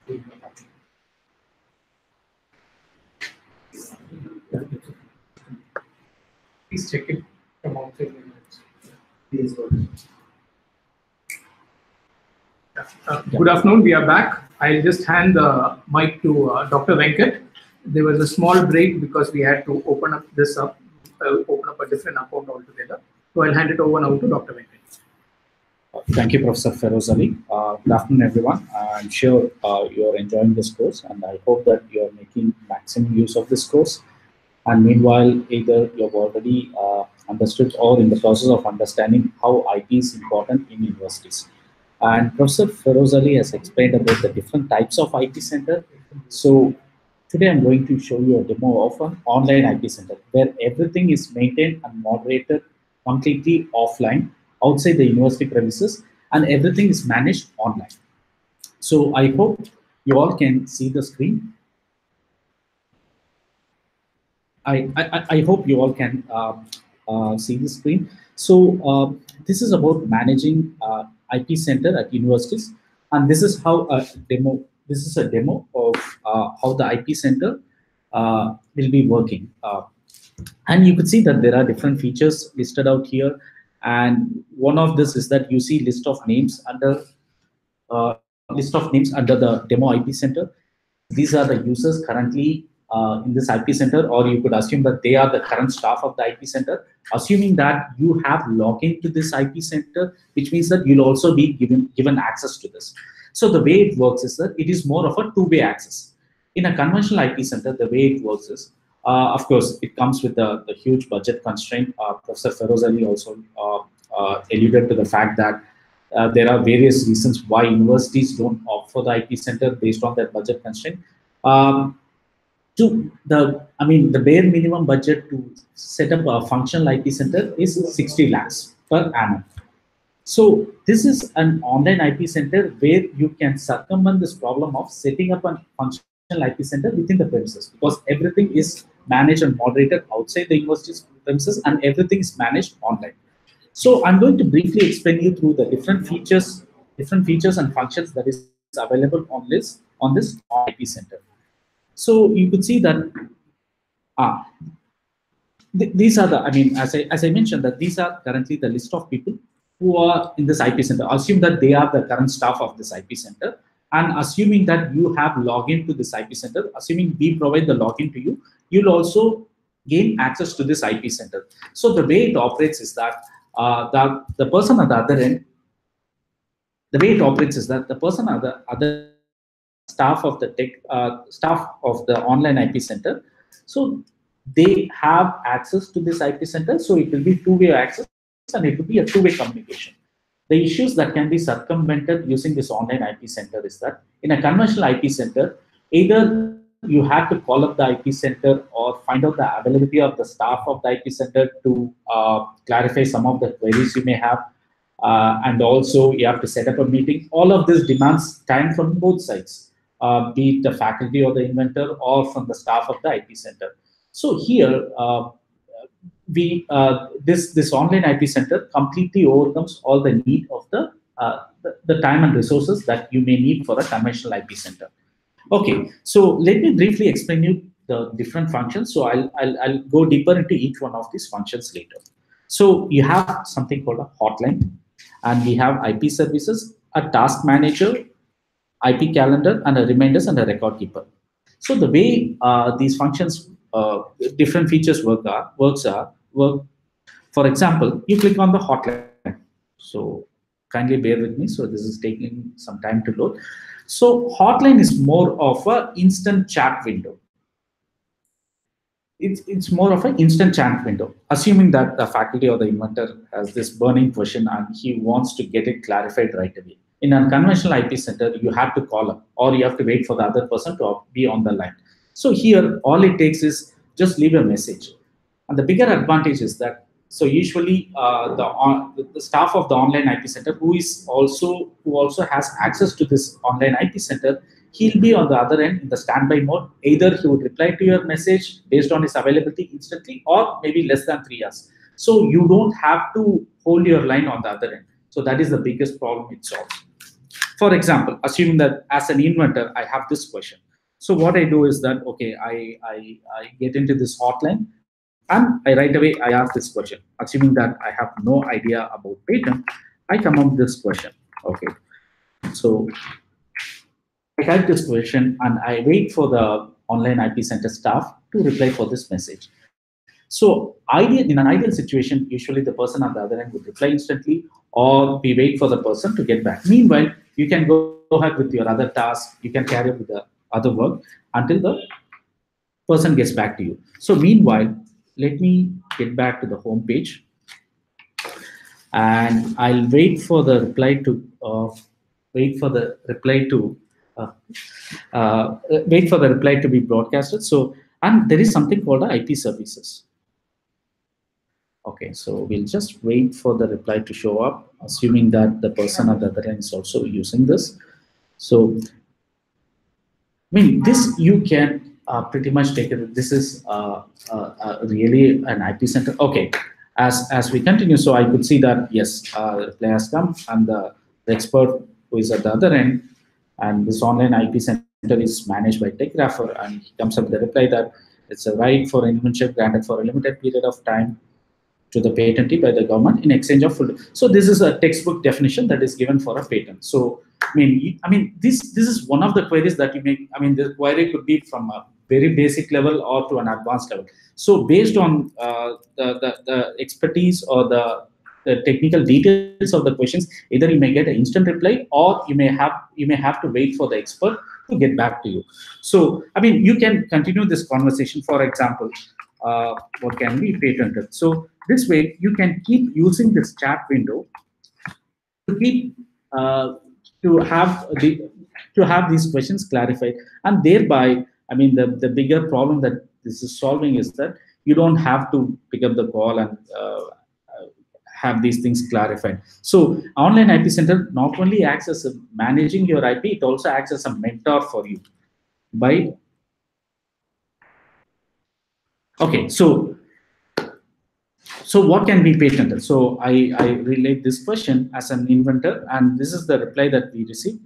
Please check it from outside. Good afternoon, we are back. I'll just hand the mic to Dr. Venkat. There was a small break because we had to open up a different account altogether. So I'll hand it over now to Dr. Venkat. Thank you, Professor Feroz Ali. Good afternoon, everyone. I'm sure you are enjoying this course, and I hope that you are making maximum use of this course. And meanwhile, either you have already understood or in the process of understanding how IP is important in universities. And Professor Feroz Ali has explained about the different types of IP center. So today I'm going to show you a demo of an online IP center where everything is maintained and moderated completely offline outside the university premises, and everything is managed online. So I hope you all can see the screen. I hope you all can see the screen. So this is about managing IP center at universities, and this is how a demo. This is a demo of how the IP center will be working. And you could see that there are different features listed out here. And one of this is that you see list of names under the demo IP center. These are the users currently in this IP center, or you could assume that they are the current staff of the IP center, assuming that you have login to this IP center, which means that you'll also be given access to this. So the way it works is that it is more of a two-way access. In a conventional IP center, the way it works is, of course, it comes with the huge budget constraint. Professor Feroz Ali also alluded to the fact that there are various reasons why universities don't opt for the IP center based on their budget constraint. The bare minimum budget to set up a functional IP center is 60 lakhs per annum. So this is an online IP center where you can circumvent this problem of setting up a functional IP center within the premises, because everything is managed and moderated outside the university's premises, and everything is managed online. So I'm going to briefly explain you through the different features and functions that is available on this IP center. So you could see that these are the, as I mentioned, that these are currently the list of people who are in this IP center. Assume that they are the current staff of this IP center, and assuming that you have login to this IP center, assuming we provide the login to you, you'll also gain access to this IP center. So the way it operates is that the person at the other end, the way it operates is that the person at the other staff of the online IP center, so they have access to this IP center. So it will be two-way access, and it will be a two-way communication. The issues that can be circumvented using this online IP center is that in a conventional IP center, either you have to call up the IP center or find out the availability of the staff of the IP center to clarify some of the queries you may have. And also you have to set up a meeting. All of this demands time from both sides, be it the faculty or the inventor or from the staff of the IP center. So here, this online IP center completely overcomes all the need of the time and resources that you may need for a conventional IP center. Okay, so let me briefly explain you the different functions. So I'll go deeper into each one of these functions later. So you have something called a hotline, and we have IP services, a task manager, IP calendar, and a reminders and a record keeper. So the way these functions, different features work. For example, you click on the hotline. So kindly bear with me. So this is taking some time to load. So hotline is more of an instant chat window. It's more of an instant chat window, assuming that the faculty or the inventor has this burning question and he wants to get it clarified right away. In a conventional IP center, you have to call up, or you have to wait for the other person to be on the line. So here, all it takes is just leave a message. And the bigger advantage is that, so usually the staff of the online IP center who also has access to this online IP center, he'll be on the other end in the standby mode. Either he would reply to your message based on his availability instantly, or maybe less than 3 hours. So you don't have to hold your line on the other end. So that is the biggest problem it solves. For example, assuming that as an inventor, I have this question. So what I do is that, okay, I get into this hotline and I right away, I ask this question. Assuming that I have no idea about patent, I come up with this question. Okay, so I type this question and I wait for the online IP center staff to reply for this message. So in an ideal situation, usually the person on the other end would reply instantly, or we wait for the person to get back. Meanwhile, you can go ahead with your other task, you can carry on with the other work until the person gets back to you. So meanwhile, let me get back to the home page, and I'll wait for the reply to uh, wait for the reply to be broadcasted. So, and there is something called the IP services. Okay, so we'll just wait for the reply to show up, assuming that the person at the other end is also using this. So, I mean, this you can pretty much take it. This is really an IP center. Okay, as we continue, so I could see that yes, the reply has come, and the expert who is at the other end, and this online IP center is managed by Techgrapher, and he comes up with the reply that it's a right for invention granted for a limited period of time to the patentee by the government in exchange of full. So this is a textbook definition that is given for a patent. So I mean, this is one of the queries that you make. I mean, the query could be from a very basic level or to an advanced level. So based on the expertise or the technical details of the questions, either you may get an instant reply, or you may have to wait for the expert to get back to you. So I mean, you can continue this conversation. For example, what can be patented? So this way, you can keep using this chat window to keep to have these questions clarified, and thereby, I mean, the bigger problem that this is solving is that you don't have to pick up the call and have these things clarified. So online IP center not only acts as managing your IP, it also acts as a mentor for you. Okay, so what can be patented? So I relate this question as an inventor, and this is the reply that we received.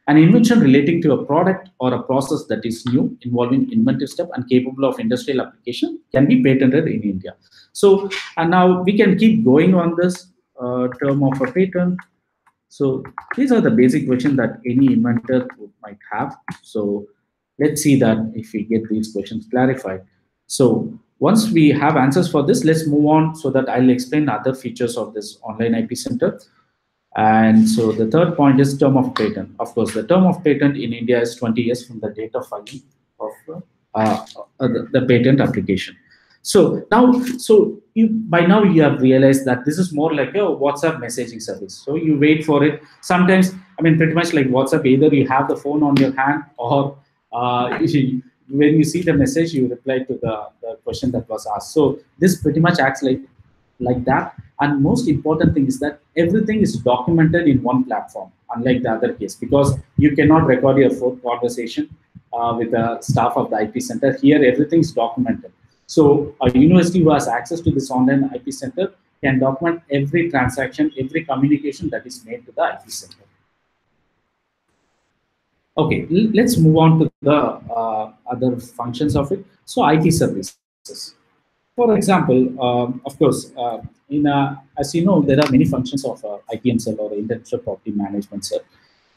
An invention relating to a product or a process that is new, involving inventive step and capable of industrial application can be patented in India. So, and now we can keep going on this term of a patent. So these are the basic questions that any inventor might have. So let's see that if we get these questions clarified. So once we have answers for this, let's move on so that I'll explain other features of this online IP center. And so the third point is term of patent. Of course, the term of patent in India is 20 years from the date of filing of the patent application. So now, by now you have realized that this is more like a WhatsApp messaging service. So you wait for it. Sometimes, I mean, pretty much like WhatsApp, either you have the phone on your hand, or when you see the message, you reply to the question that was asked. So this pretty much acts like that. And most important thing is that everything is documented in one platform, unlike the other case, because you cannot record your phone conversation with the staff of the IP center. Here, everything is documented. So a university who has access to this online IP center can document every transaction, every communication that is made to the IP center. Okay, let's move on to the other functions of it. So IP services. For example, of course, as you know, there are many functions of IPM cell or intellectual property management cell.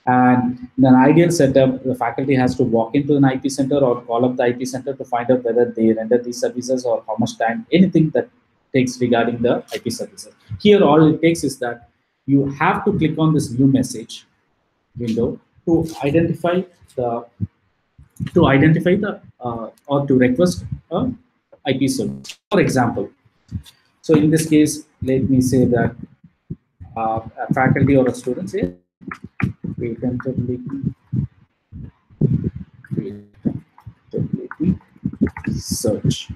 And in an ideal setup, the faculty has to walk into an IP center or call up the IP center to find out whether they render these services or how much time, anything that takes regarding the IP services. Here, all it takes is that you have to click on this new message window to identify the or to request a IP service. For example, so in this case, let me say that a faculty or a student says patentability search,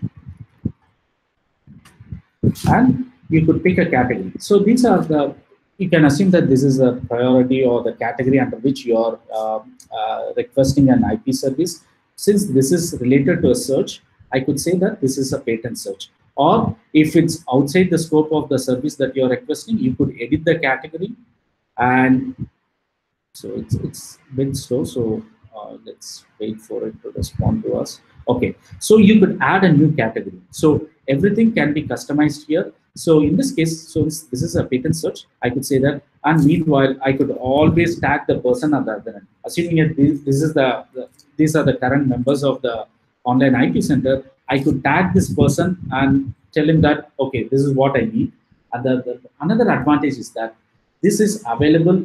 and you could pick a category. So these are you can assume that this is a priority or the category under which you are requesting an IP service. Since this is related to a search, I could say that this is a patent search. Or if it's outside the scope of the service that you're requesting, you could edit the category and So it's a bit slow. So let's wait for it to respond to us. Okay, so you could add a new category. So everything can be customized here. So in this case, so this is a patent search. I could say that, and meanwhile, I could always tag the person at the other end. Assuming that this is these are the current members of the online IP center, I could tag this person and tell him that okay, this is what I need. And another advantage is that this is available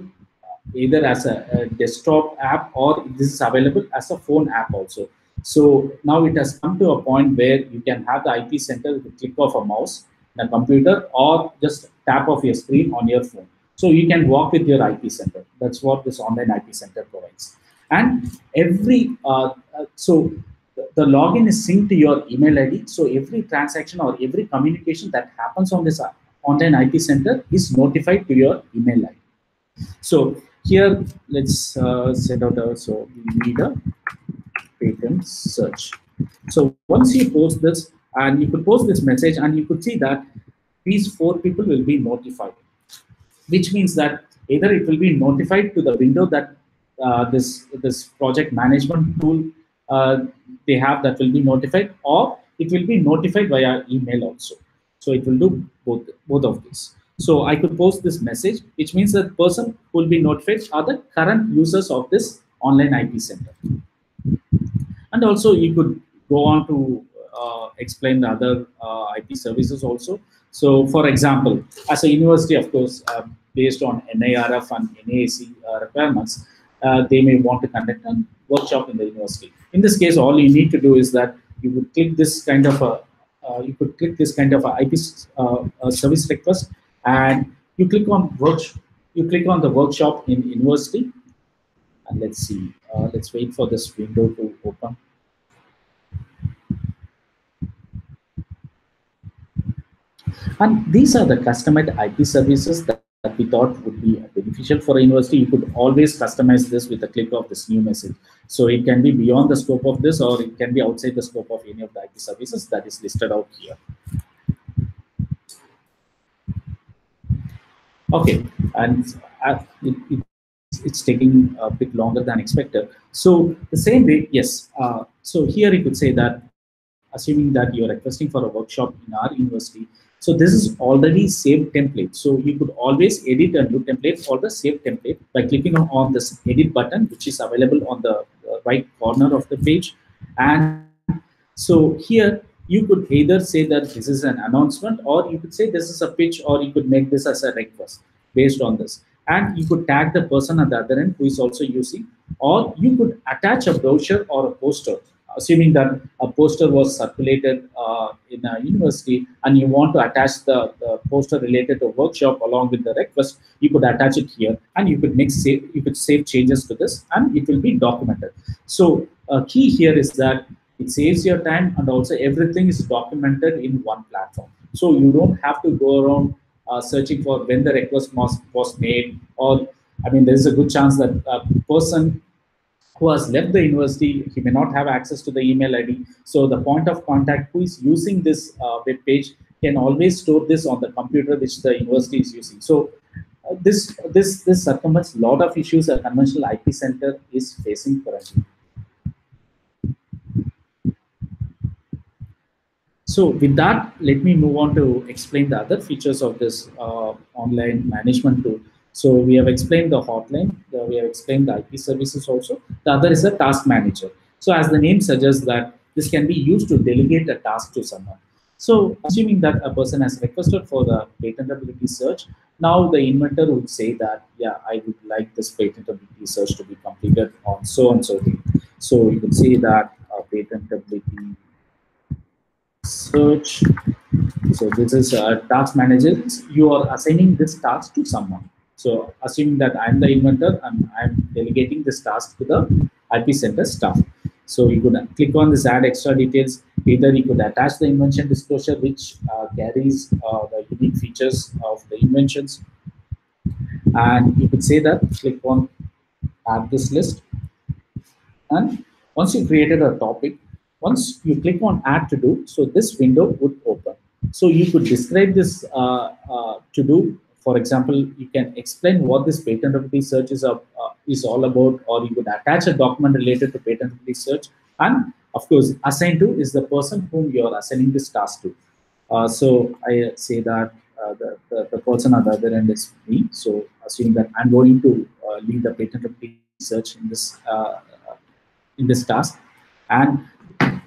either as a desktop app or this is available as a phone app also. So now it has come to a point where you can have the IP center with a click of a mouse in a computer or just tap of your screen on your phone. So you can walk with your IP center. That's what this online IP center provides. And so the login is synced to your email ID. So every transaction or every communication that happens on this online IP center is notified to your email ID. So here, let's set out so we need a patent search. So once you post this, and you could post this message, and you could see that these 4 people will be notified, which means that either it will be notified to the window that this project management tool they have that will be notified, or it will be notified via email also. So it will do both of these. So I could post this message, which means that the person who will be notified are the current users of this online IP center. And also you could go on to explain the other IP services also. So for example, as a university, of course, based on NIRF and NAAC requirements, they may want to conduct a workshop in the university. In this case, all you need to do is that you would click this kind of a IP service request, and you click on the workshop in university, and let's see. Let's wait for this window to open. And these are the customized IP services that we thought would be beneficial for a university. You could always customize this with a click of this new message. So it can be beyond the scope of this, or it can be outside the scope of any of the IP services that is listed out here. Okay, and it's taking a bit longer than expected. So the same way, yes. So here you could say that, assuming that you're requesting for a workshop in our university, so this is already saved template. So you could always edit a new template or the save template by clicking on this edit button, which is available on the right corner of the page. And so here you could either say that this is an announcement, or you could say this is a pitch, or you could make this as a request based on this. And you could tag the person at the other end who is also using, or you could attach a brochure or a poster. Assuming that a poster was circulated in a university and you want to attach the poster related to a workshop along with the request, you could attach it here, and you could save changes to this, and it will be documented. So key here is that it saves your time, and also everything is documented in one platform. So you don't have to go around searching for when the request was made, or I mean, there is a good chance that a person who has left the university, he may not have access to the email ID. So the point of contact who is using this web page can always store this on the computer which the university is using. So this circumvents a lot of issues a conventional IP center is facing currently. So with that, let me move on to explain the other features of this online management tool. So we have explained the hotline, we have explained the IP services also. The other is a task manager. So as the name suggests that this can be used to delegate a task to someone. So assuming that a person has requested for the patentability search, now the inventor would say that, yeah, I would like this patentability search to be completed on so and so date. So you can say that patentability search. So this is a task manager. You are assigning this task to someone. So assuming that I'm the inventor and I'm delegating this task to the IP center staff. So you could click on this add extra details. Either you could attach the invention disclosure, which carries the unique features of the inventions. And you could say that, click on add this list. And once you created a topic, once you click on add to do, so this window would open. So you could describe this to do. For example, you can explain what this patentability search is is all about, or you could attach a document related to patentability search, and of course, assigned to is the person whom you are assigning this task to. So I say that the person at the other end is me. So assuming that I'm going to lead the patentability search in this task, and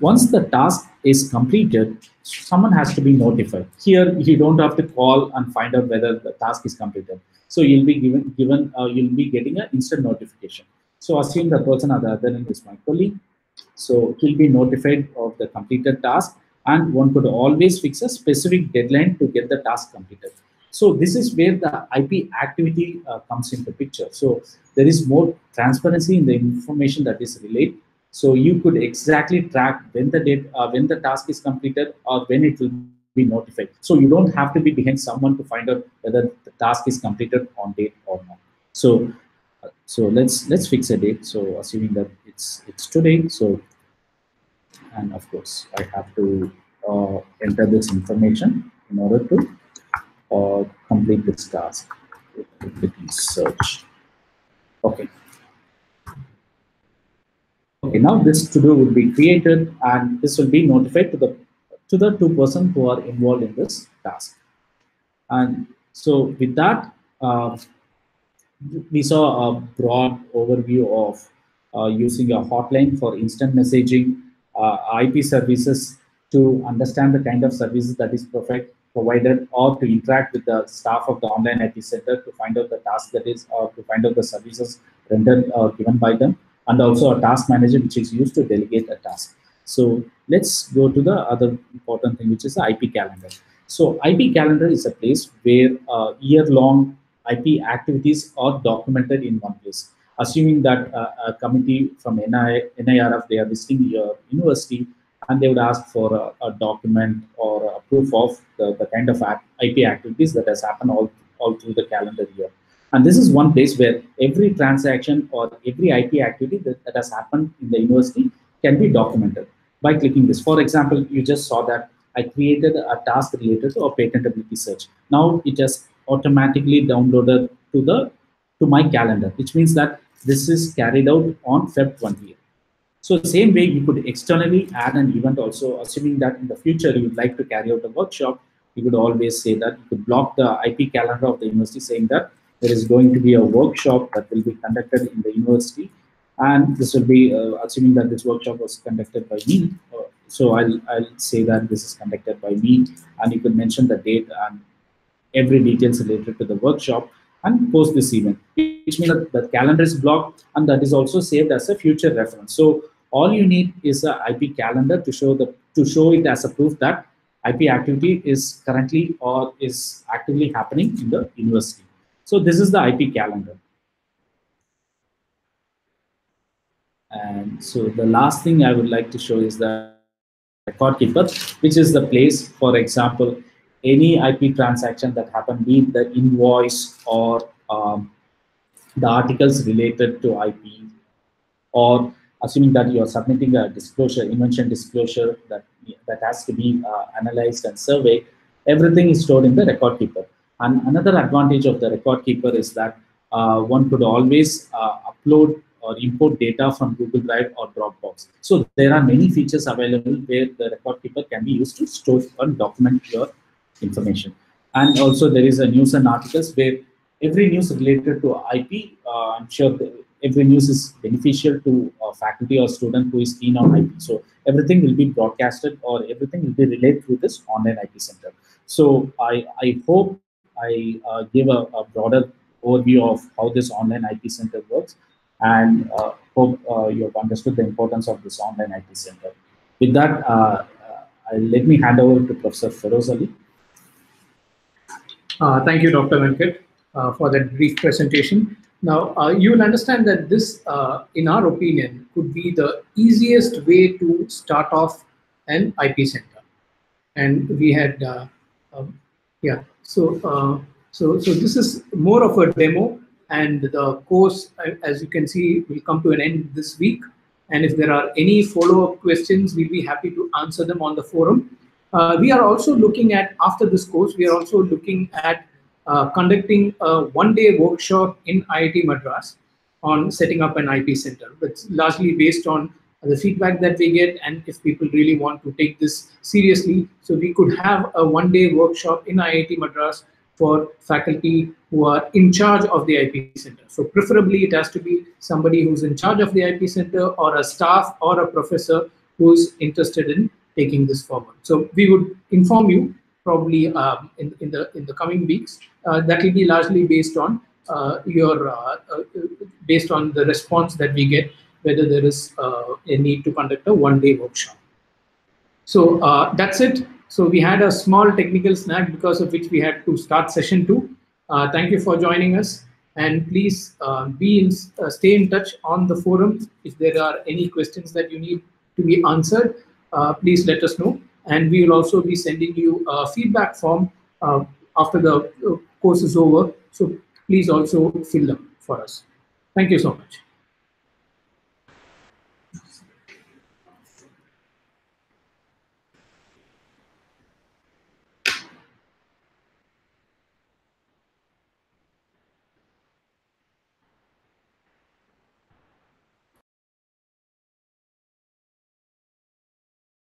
once the task is completed, someone has to be notified. Here, you don't have to call and find out whether the task is completed. So you'll be you'll be getting an instant notification. So assume the person at the other end is my colleague. So he'll be notified of the completed task, and one could always fix a specific deadline to get the task completed. So this is where the IP activity comes into picture. So there is more transparency in the information that is relayed. So you could exactly track when the task is completed or when it will be notified. So you don't have to be behind someone to find out whether the task is completed on date or not. So let's fix a date. So assuming that it's today. So, and of course I have to enter this information in order to complete this task. Search. Okay. Okay, now this to-do will be created, and this will be notified to the two persons who are involved in this task. And so with that, we saw a broad overview of using a hotline for instant messaging, IP services to understand the kind of services that is provided, or to interact with the staff of the online IP center to find out the task that is, or to find out the services rendered or given by them, and also a task manager which is used to delegate a task. So let's go to the other important thing, which is the IP calendar. So IP calendar is a place where year-long IP activities are documented in one place. Assuming that a committee from NIRF, they are visiting your university, and they would ask for a document or a proof of the kind of IP activities that has happened all through the calendar year. And this is one place where every transaction or every IP activity that has happened in the university can be documented by clicking this. For example, you just saw that I created a task related to a patentability search. Now it has automatically downloaded to my calendar, which means that this is carried out on Feb 20th. So same way, you could externally add an event also, assuming that in the future you would like to carry out a workshop. You could always say that you could block the IP calendar of the university, saying that there is going to be a workshop that will be conducted in the university, and this will be assuming that this workshop was conducted by me. So I'll say that this is conducted by me, and you could mention the date and every details related to the workshop and post this event, which means that the calendar is blocked, and that is also saved as a future reference. So all you need is an IP calendar to show it as a proof that IP activity is currently or is actively happening in the university. So this is the IP calendar. And so the last thing I would like to show is the record keeper, which is the place, for example, any IP transaction that happened, be it the invoice or the articles related to IP, or assuming that you are submitting a disclosure, invention disclosure that has to be analyzed and surveyed, everything is stored in the record keeper. And another advantage of the record keeper is that one could always upload or import data from Google Drive or Dropbox. So there are many features available where the record keeper can be used to store and document your information. And also there is a news and articles where every news related to IP, I'm sure every news is beneficial to a faculty or student who is keen on IP. So everything will be broadcasted, or everything will be relayed through this online IP center. So I hope I give a broader overview of how this online IP center works, and hope you have understood the importance of this online IP center. With that, let me hand over to Professor Feroz Ali. Thank you, Dr. Venkat, for that brief presentation. Now, you will understand that this, in our opinion, could be the easiest way to start off an IP center. And we had, yeah, so this is more of a demo, and the course, as you can see, will come to an end this week. And if there are any follow-up questions, we'll be happy to answer them on the forum. We are also looking at, after this course, we are also looking at conducting a one-day workshop in IIT Madras. on setting up an IP center. It's largely based on the feedback that we get, and if people really want to take this seriously. So we could have a one-day workshop in IIT Madras for faculty who are in charge of the IP center. So preferably it has to be somebody who's in charge of the IP center, or a staff or a professor who's interested in taking this forward. So we would inform you probably in the coming weeks. That will be largely based on based on the response that we get, whether there is a need to conduct a one-day workshop. So that's it. So we had a small technical snag, because of which we had to start session 2. Thank you for joining us, and please stay in touch on the forum. If there are any questions that you need to be answered, please let us know, and we will also be sending you a feedback form after the course is over. So please also fill them for us. Thank you so much.